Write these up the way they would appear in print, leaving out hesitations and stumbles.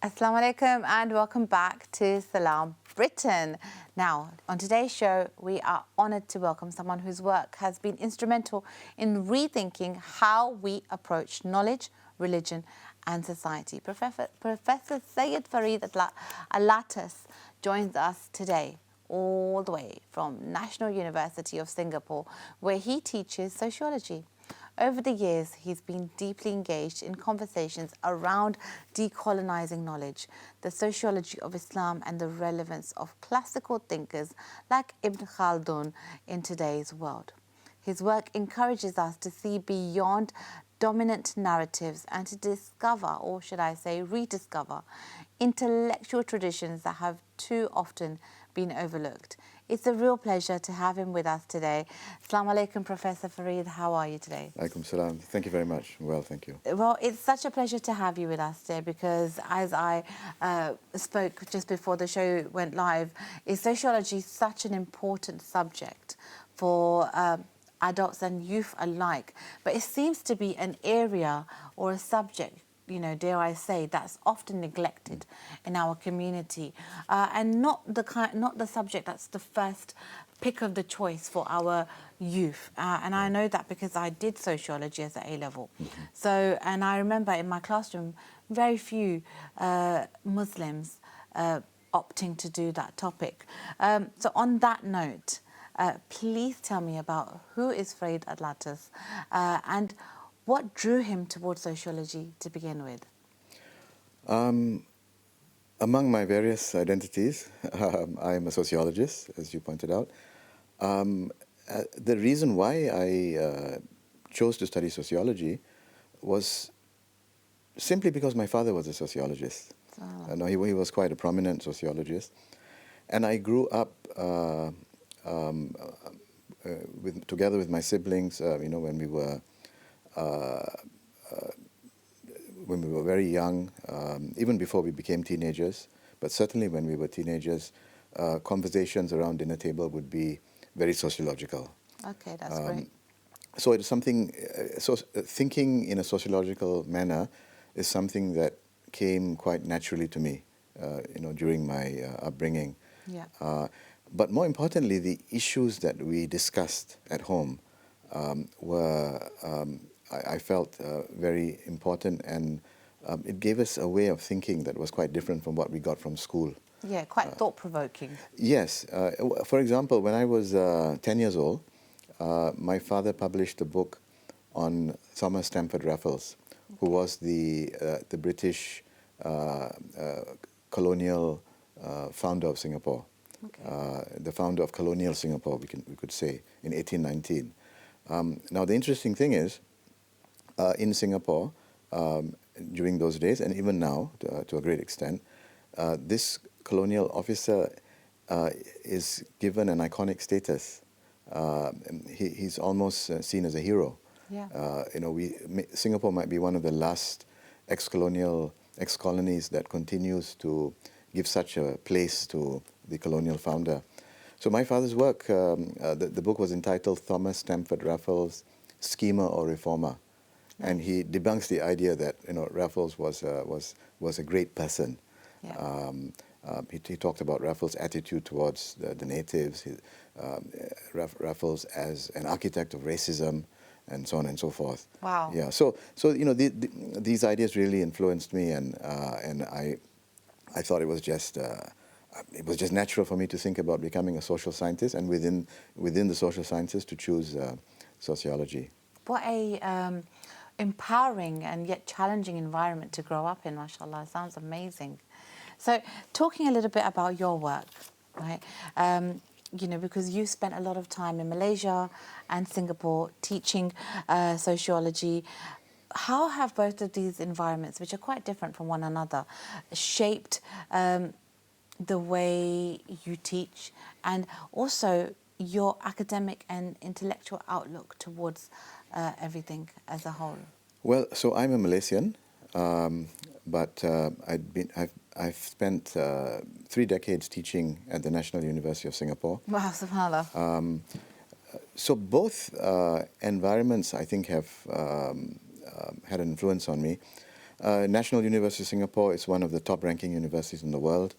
Assalamu alaikum and welcome back to Salam Britain. Now, on today's show, we are honoured to welcome someone whose work has been instrumental in rethinking how we approach knowledge, religion and society. Professor Syed Farid Alatas joins us today all the way from National University of Singapore, where he teaches sociology. Over the years, he's been deeply engaged in conversations around decolonizing knowledge, the sociology of Islam and the relevance of classical thinkers like Ibn Khaldun in today's world. His work encourages us to see beyond dominant narratives and to discover, or should I say rediscover, intellectual traditions that have too often been overlooked. It's a real pleasure to have him with us today. Assalamu alaikum, Professor Farid. How are you today? Alaikum salam. Thank you very much. Well, thank you. Well, it's such a pleasure to have you with us today because, as I spoke just before the show went live, is sociology such an important subject for adults and youth alike? But it seems to be an area or a subject, you know, dare I say, that's often neglected in our community, and not the subject that's the first pick of the choice for our youth. And I know that because I did sociology as an A-level. So, and I remember in my classroom, very few Muslims opting to do that topic. So on that note, please tell me about who is Farid Alatas and what drew him towards sociology to begin with? Among my various identities, I am a sociologist, as you pointed out. The reason why I chose to study sociology was simply because my father was a sociologist. No, he was quite a prominent sociologist. And I grew up together with my siblings, when we were very young, even before we became teenagers, but certainly when we were teenagers, conversations around dinner table would be very sociological. Okay, that's great. So it's something, thinking in a sociological manner is something that came quite naturally to me, during my upbringing. Yeah. But more importantly, the issues that we discussed at home were, I felt, very important, and it gave us a way of thinking that was quite different from what we got from school. Yeah, quite thought-provoking. Yes. For example, when I was 10 years old, my father published a book on Thomas Stamford Raffles, who was the British colonial founder of Singapore. Okay. The founder of colonial Singapore, we could say, in 1819. Now, the interesting thing is, in Singapore, during those days, and even now, to a great extent, this colonial officer is given an iconic status. He's almost seen as a hero. Yeah. Singapore might be one of the last ex-colonies that continues to give such a place to the colonial founder. So my father's work, the book was entitled Thomas Stamford Raffles, Schemer or Reformer. And he debunks the idea that Raffles was a great person. Yeah. He talked about Raffles' attitude towards the natives, Raffles as an architect of racism, and so on and so forth. Wow. Yeah. So these ideas really influenced me, and I thought it was just natural for me to think about becoming a social scientist, and within the social sciences to choose sociology. What a empowering and yet challenging environment to grow up in, mashallah. Sounds amazing. So talking a little bit about your work, right? Because you spent a lot of time in Malaysia and Singapore teaching sociology. How have both of these environments, which are quite different from one another, shaped the way you teach and also your academic and intellectual outlook towards everything as a whole? Well, so I'm a Malaysian, but I've spent 3 decades teaching at the National University of Singapore. Wow, subhanAllah. So both environments, I think, have had an influence on me. National University of Singapore is one of the top-ranking universities in the world.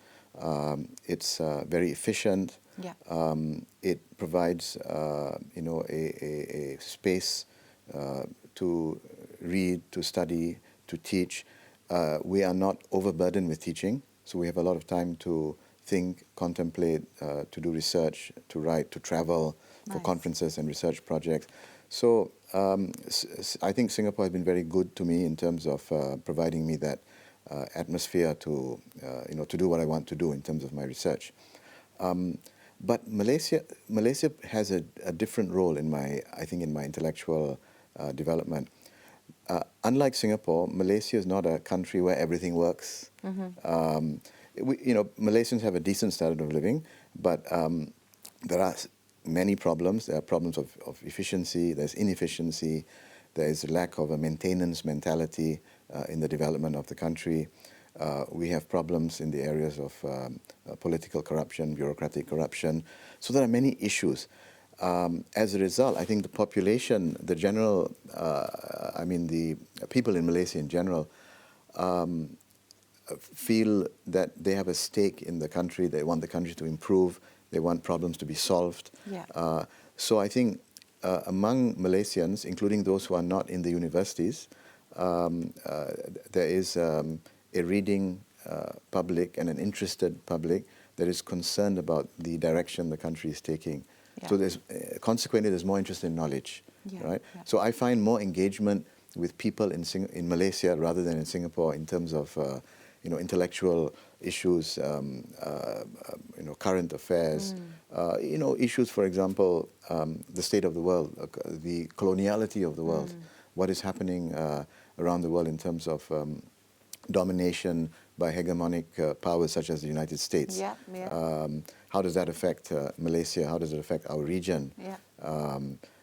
It's very efficient. Yeah. It provides, a space to read, to study, to teach. We are not overburdened with teaching, so we have a lot of time to think, contemplate, to do research, to write, to travel for conferences and research projects. So I think Singapore has been very good to me in terms of providing me that atmosphere to do what I want to do in terms of my research. But Malaysia has a different role in my intellectual development. Unlike Singapore, Malaysia is not a country where everything works. Malaysians have a decent standard of living, but there are many problems. There are problems of efficiency, there's inefficiency, there is a lack of a maintenance mentality in the development of the country. We have problems in the areas of political corruption, bureaucratic corruption. So there are many issues. As a result, I think the population, the people in Malaysia in general, feel that they have a stake in the country. They want the country to improve. They want problems to be solved. Yeah. So I think among Malaysians, including those who are not in the universities, there is a reading public and an interested public that is concerned about the direction the country is taking. Yeah. So consequently, there's more interest in knowledge, right? Yeah. So I find more engagement with people in Malaysia rather than in Singapore in terms of intellectual issues, current affairs, issues, for example, the state of the world, the coloniality of the world, what is happening around the world in terms of domination by hegemonic powers such as the United States. Yeah, yeah. How does that affect Malaysia? How does it affect our region? Yeah.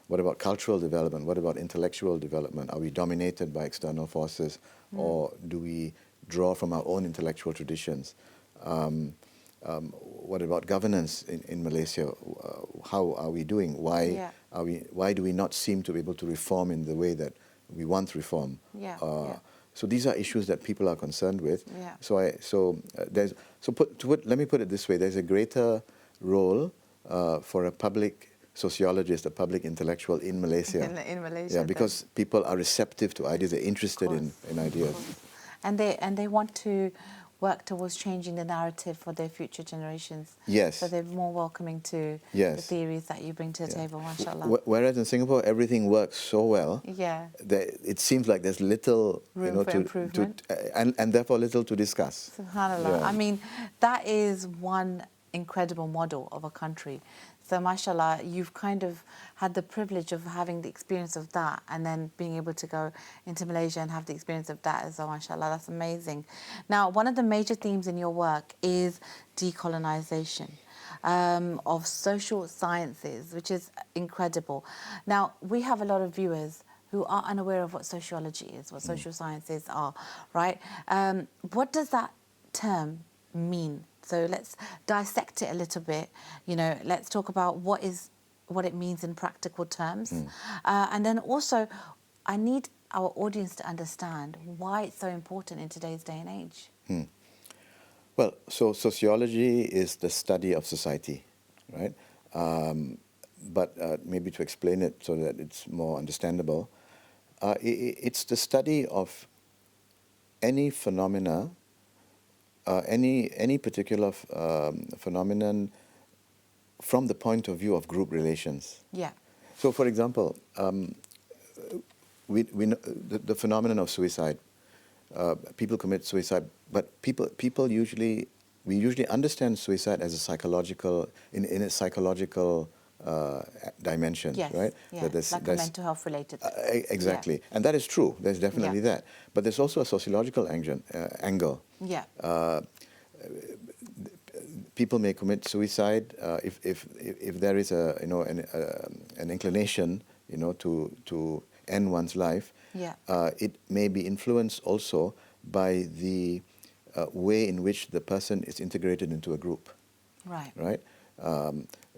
What about cultural development? What about intellectual development? Are we dominated by external forces, or do we draw from our own intellectual traditions? What about governance in Malaysia? How are we doing? Why do we not seem to be able to reform in the way that we want reform? So these are issues that people are concerned with. Yeah. Let me put it this way: there's a greater role for a public sociologist, a public intellectual in Malaysia. In Malaysia, yeah, because people are receptive to ideas; they're interested in ideas. And they want to work towards changing the narrative for their future generations. Yes. So they're more welcoming to the theories that you bring to the table, mashallah. Whereas in Singapore, everything works so well. Yeah. That it seems like there's little room for improvement. And therefore little to discuss. SubhanAllah. Yeah. I mean, that is one incredible model of a country. So, mashallah, you've kind of had the privilege of having the experience of that and then being able to go into Malaysia and have the experience of that as well, mashallah. That's amazing. Now, one of the major themes in your work is decolonisation of social sciences, which is incredible. Now, we have a lot of viewers who are unaware of what sociology is, what social sciences are, right? What does that term mean? So let's dissect it a little bit. Let's talk about what it means in practical terms. And then also, I need our audience to understand why it's so important in today's day and age. Well, so sociology is the study of society, right? But maybe to explain it so that it's more understandable, it's the study of any phenomena, any particular phenomenon from the point of view of group relations. Yeah. So, for example, we know the phenomenon of suicide. People commit suicide, but we usually understand suicide as a psychological in a psychological dimension, yes, right? Yeah, like a mental health related. Exactly, and that is true. There's definitely that, but there's also a sociological angle. Yeah. People may commit suicide if there is an inclination to end one's life. Yeah. It may be influenced also by the way in which the person is integrated into a group. Right. Right.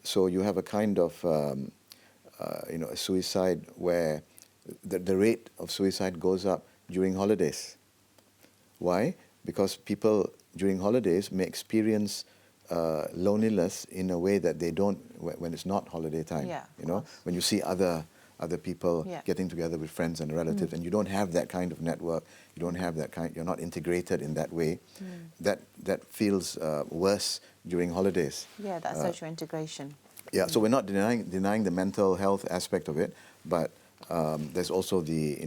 So you have a kind of a suicide where the rate of suicide goes up during holidays. Why? Because people during holidays may experience loneliness in a way that they don't when it's not holiday time. Yeah, you know, when you see other people getting together with friends and relatives, and you don't have that kind of network, you don't have that kind, you're not integrated in that way. That feels worse during holidays. Yeah, that social integration. Yeah, so we're not denying the mental health aspect of it, but there's also the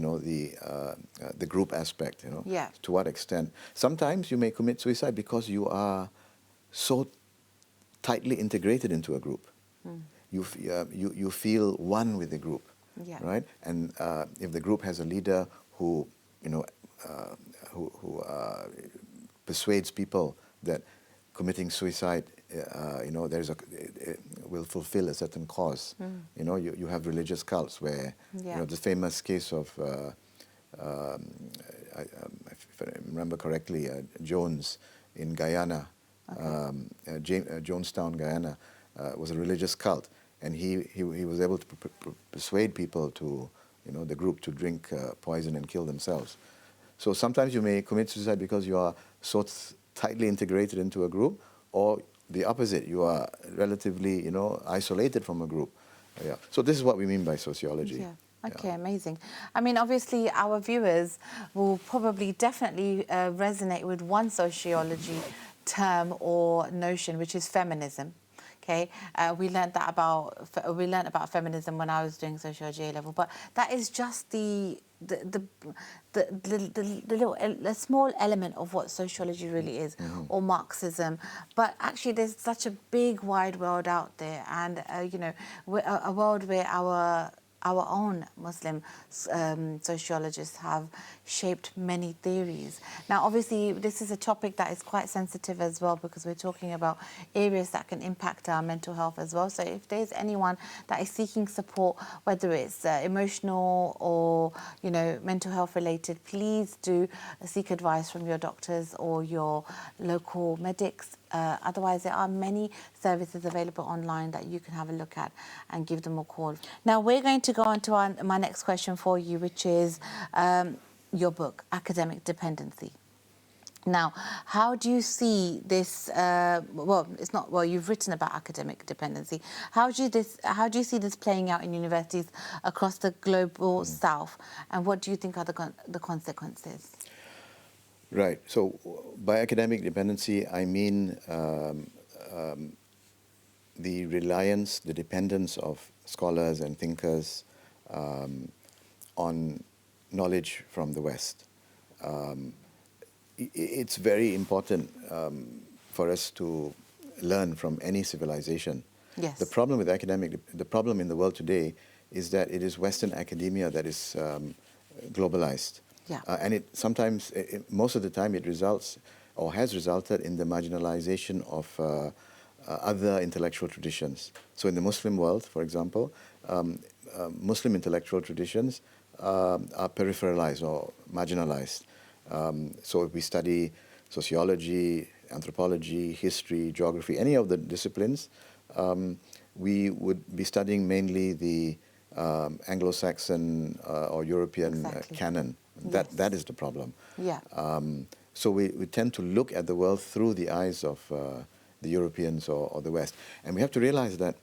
group aspect. Yeah. To what extent? Sometimes you may commit suicide because you are so tightly integrated into a group. You feel one with the group, Yeah. right? And if the group has a leader who persuades people that committing suicide, will fulfill a certain cause. You have religious cults where, the famous case of, if I remember correctly, Jones in Guyana, Jonestown, Guyana, was a religious cult, and he was able to persuade people to, the group to drink poison and kill themselves. So sometimes you may commit suicide because you are so tightly integrated into a group, or the opposite, you are relatively, isolated from a group. Yeah. So this is what we mean by sociology. Yeah. Okay, amazing. I mean, obviously, our viewers will probably definitely resonate with one sociology term or notion, which is feminism. Okay, we learned about feminism when I was doing sociology A level, but that is just the small element of what sociology really is, or Marxism. But actually, there's such a big, wide world out there, and a world where our own Muslim sociologists have shaped many theories. Now, obviously, this is a topic that is quite sensitive as well, because we're talking about areas that can impact our mental health as well. So if there's anyone that is seeking support, whether it's emotional or, mental health related, please do seek advice from your doctors or your local medics. Otherwise, there are many services available online that you can have a look at and give them a call. Now, we're going to go on to my next question for you, which is your book, Academic Dependency. Now, how do you see this? You've written about academic dependency. How do you see this playing out in universities across the global South, and what do you think are the consequences? Right. So by academic dependency, I mean the reliance, the dependence of scholars and thinkers on knowledge from the West. It's very important for us to learn from any civilization. Yes. The problem in the world today is that it is Western academia that is globalized. Yeah. And most of the time, it results or has resulted in the marginalization of other intellectual traditions. So in the Muslim world, for example, Muslim intellectual traditions are peripheralized or marginalized. So if we study sociology, anthropology, history, geography, any of the disciplines, we would be studying mainly the Anglo-Saxon or European canon. That is the problem. Yeah. So we tend to look at the world through the eyes of the Europeans or the West. And we have to realize that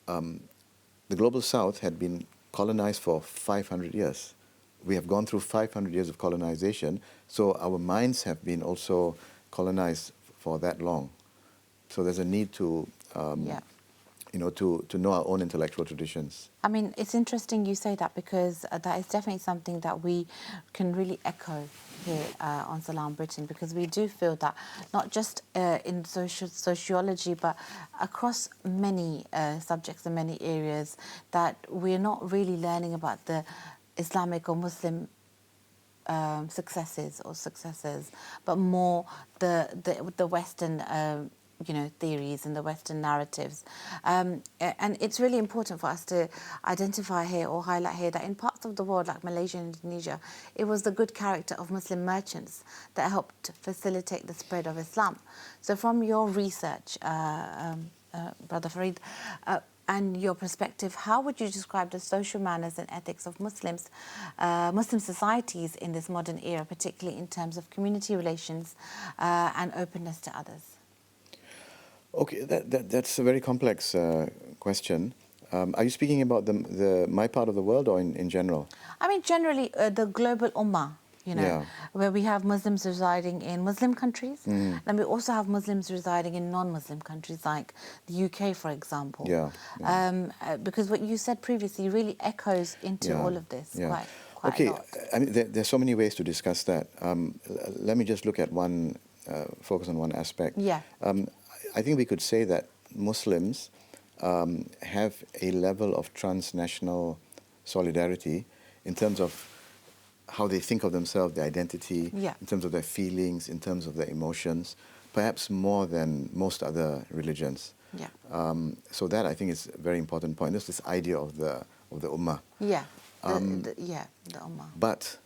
the global South had been colonized for 500 years. We have gone through 500 years of colonization, so our minds have been also colonized for that long. So there's a need to to know our own intellectual traditions. I mean, it's interesting you say that, because that is definitely something that we can really echo here on Salam Britain, because we do feel that not just in sociology, but across many subjects and many areas, that we're not really learning about the Islamic or Muslim successes, but more the Western theories and the Western narratives. And it's really important for us to identify here or highlight here that in parts of the world like Malaysia and Indonesia, it was the good character of Muslim merchants that helped facilitate the spread of Islam. So from your research, Brother Farid, and your perspective, how would you describe the social manners and ethics of Muslims, Muslim societies in this modern era, particularly in terms of community relations and openness to others? Okay, that's a very complex question. Are you speaking about my part of the world or in general? I mean, generally, the global ummah, you know, Yeah. where we have Muslims residing in Muslim countries, and we also have Muslims residing in non-Muslim countries like the UK, for example. Yeah. Because what you said previously really echoes into all of this quite a lot. I mean, there's so many ways to discuss that. Let me just look at focus on one aspect. Yeah. I think we could say that Muslims have a level of transnational solidarity in terms of how they think of themselves, their identity, in terms of their feelings, in terms of their emotions, perhaps more than most other religions. Yeah. So that, I think, is a very important point. There's this idea of the ummah. Yeah. The ummah. But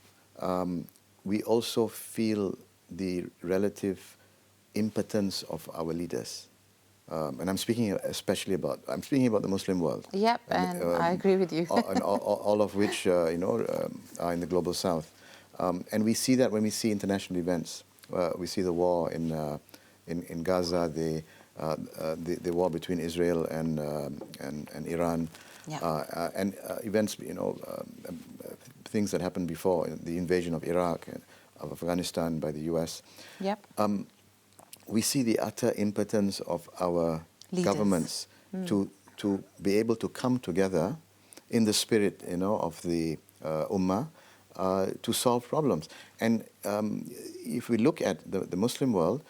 we also feel the relative impotence of our leaders. And I'm speaking about the Muslim world. Yep, and I agree with you. And all of which, are in the global south. And we see that when we see international events. We see the war in Gaza, the war between Israel and Iran, and events, things that happened before, the invasion of Iraq, of Afghanistan by the US. Yep. We see the utter impotence of our governments to be able to come together in the spirit, of the ummah to solve problems. And if we look at the Muslim world,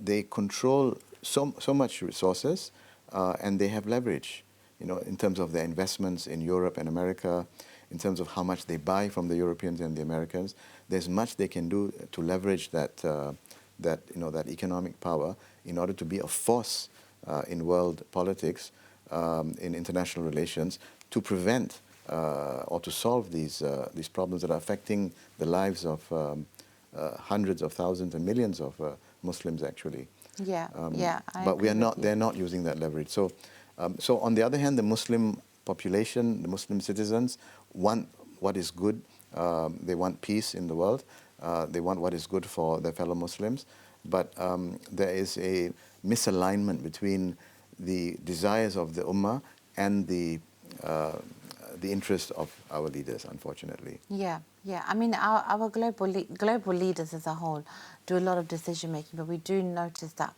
they control so much resources and they have leverage, in terms of their investments in Europe and America, in terms of how much they buy from the Europeans and the Americans. There's much they can do to leverage that economic power in order to be a force in world politics, in international relations, to prevent or to solve these problems that are affecting the lives of hundreds of thousands and millions of Muslims, actually. But they're not using that leverage. So on the other hand, the Muslim population, the Muslim citizens want what is good. They want peace in the world. They want what is good for their fellow Muslims, but there is a misalignment between the desires of the ummah and the interest of our leaders, unfortunately. Yeah. I mean, our global leaders as a whole do a lot of decision making, but we do notice that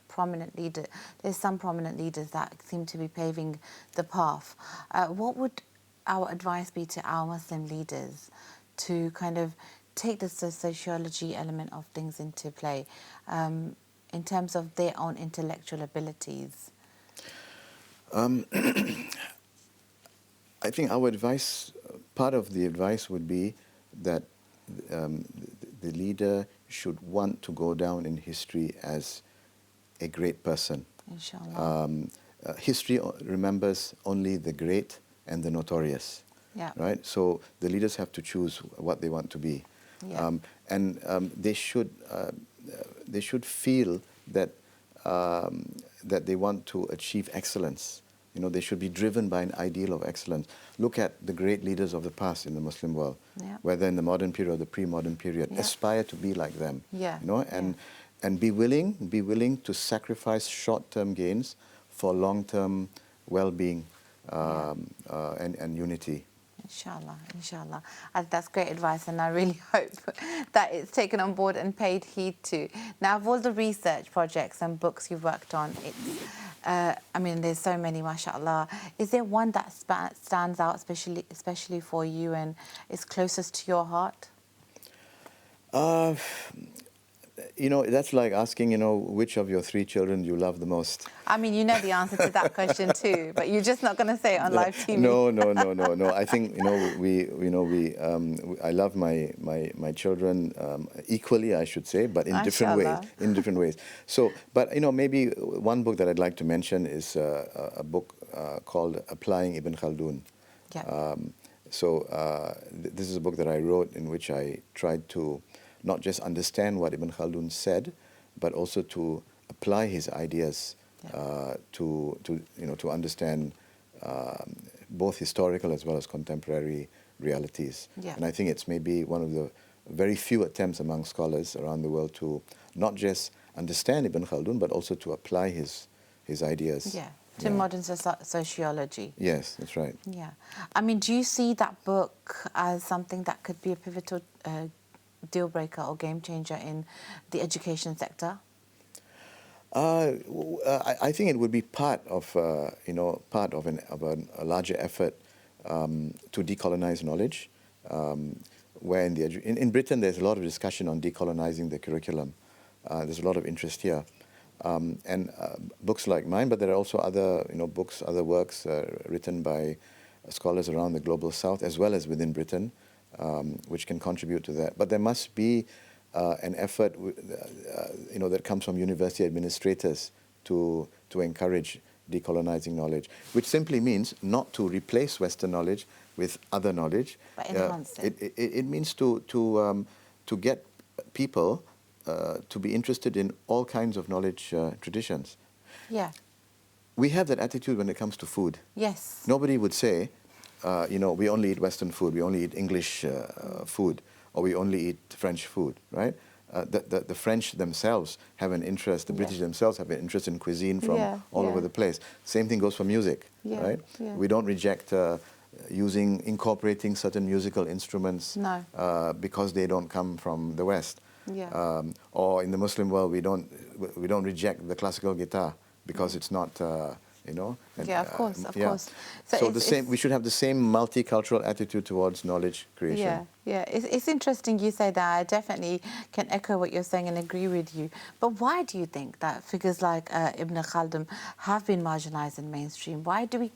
there's some prominent leaders that seem to be paving the path. What would our advice be to our Muslim leaders to kind of take the sociology element of things into play in terms of their own intellectual abilities? I think our advice, part of the advice would be that the leader should want to go down in history as a great person. Inshallah. History remembers only the great and the notorious. Yeah. Right? So the leaders have to choose what they want to be. Yeah. And they should feel that that they want to achieve excellence. They should be driven by an ideal of excellence. Look at the great leaders of the past in the Muslim world, whether in the modern period or the pre-modern period. Aspire to be like them. And be willing to sacrifice short-term gains for long-term well-being and unity. Inshallah. That's great advice, and I really hope that it's taken on board and paid heed to. Now, of all the research projects and books you've worked on, there's so many, mashallah. Is there one that stands out especially for you and is closest to your heart? That's like asking, which of your 3 children you love the most. I mean, you know the answer to that question too, but you're just not going to say it on live TV. No. I think, I love my children equally, I should say, but in different ways. So, but, maybe one book that I'd like to mention is a book called Applying Ibn Khaldun. This is a book that I wrote in which I tried to not just understand what Ibn Khaldun said, but also to apply his ideas to understand both historical as well as contemporary realities. Yeah. And I think it's maybe one of the very few attempts among scholars around the world to not just understand Ibn Khaldun, but also to apply his ideas. Yeah, to modern sociology. Yes, that's right. Yeah. I mean, do you see that book as something that could be a pivotal deal breaker or game changer in the education sector? I think it would be part of a larger effort to decolonize knowledge. Where in Britain there's a lot of discussion on decolonizing the curriculum. There's a lot of interest here, and books like mine, but there are also other books, other works written by scholars around the global south as well as within Britain, which can contribute to that. But there must be an effort, that comes from university administrators to encourage decolonizing knowledge, which simply means not to replace Western knowledge with other knowledge. But enhance it. It means to get people to be interested in all kinds of knowledge traditions. Yeah. We have that attitude when it comes to food. Yes. Nobody would say, we only eat Western food, we only eat English food, or we only eat French food, right? The French themselves have an interest, the British themselves have an interest in cuisine from all over the place. Same thing goes for music, right? Yeah. We don't reject incorporating certain musical instruments because they don't come from the West. Yeah. Or in the Muslim world, we don't reject the classical guitar because it's not, yeah, of course, of course. So we should have the same multicultural attitude towards knowledge creation. Yeah, yeah. It's interesting you say that. I definitely can echo what you're saying and agree with you. But why do you think that figures like Ibn Khaldun have been marginalized in mainstream? Why does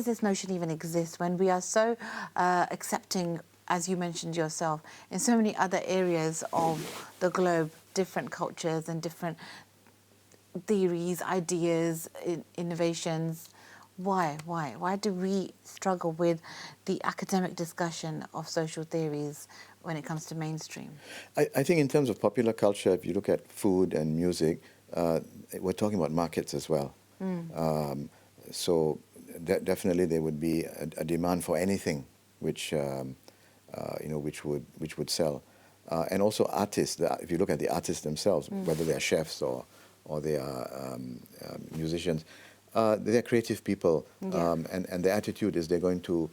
this notion even exist when we are so accepting, as you mentioned yourself, in so many other areas of the globe, different cultures and different theories, ideas, innovations? Why do we struggle with the academic discussion of social theories when it comes to mainstream? I think in terms of popular culture, if you look at food and music, we're talking about markets as well. So definitely there would be a demand for anything which would sell, and also artists. If you look at the artists themselves, whether they are chefs or they are musicians, they are creative people, and their attitude is they're going to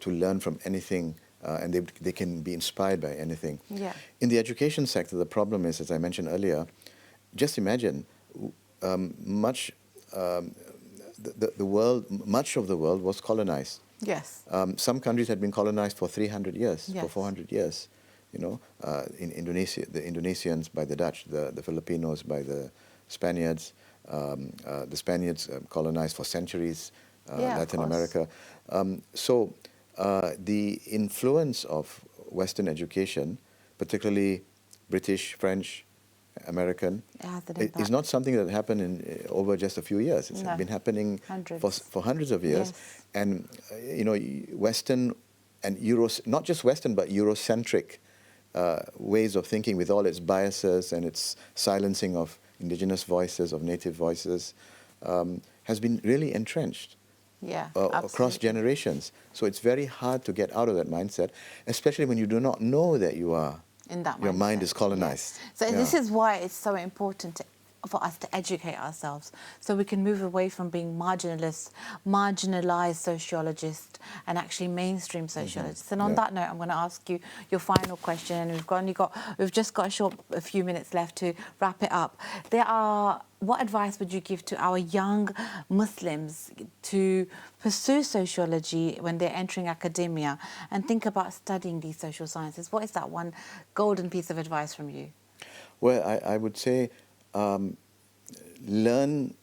learn from anything, and they can be inspired by anything. Yeah. In the education sector, the problem is, as I mentioned earlier, just imagine much of the world was colonized. Yes. Some countries had been colonized for 300 years, for 400 years. In Indonesia, the Indonesians by the Dutch, the Filipinos by the Spaniards. The Spaniards colonized for centuries Latin America. So the influence of Western education, particularly British, French, American, is not something that happened over just a few years. It's been happening for hundreds of years. Yes. And, Western and not just Western, but Eurocentric ways of thinking, with all its biases and its silencing of indigenous voices, of native voices, has been really entrenched across generations. So it's very hard to get out of that mindset, especially when you do not know that your mind is colonized. Yes. So this is why it's so important for us to educate ourselves, so we can move away from being marginalized sociologists and actually mainstream sociologists. And on that note, I'm going to ask you your final question, and we've just got a few minutes left to wrap it up. What advice would you give to our young Muslims to pursue sociology when they're entering academia and think about studying these social sciences? What is that one golden piece of advice from you? Well, I would say learn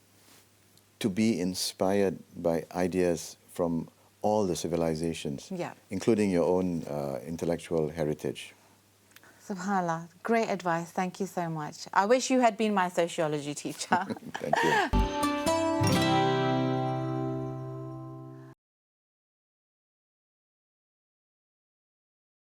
to be inspired by ideas from all the civilizations, including your own intellectual heritage. SubhanAllah, great advice. Thank you so much. I wish you had been my sociology teacher. Thank you.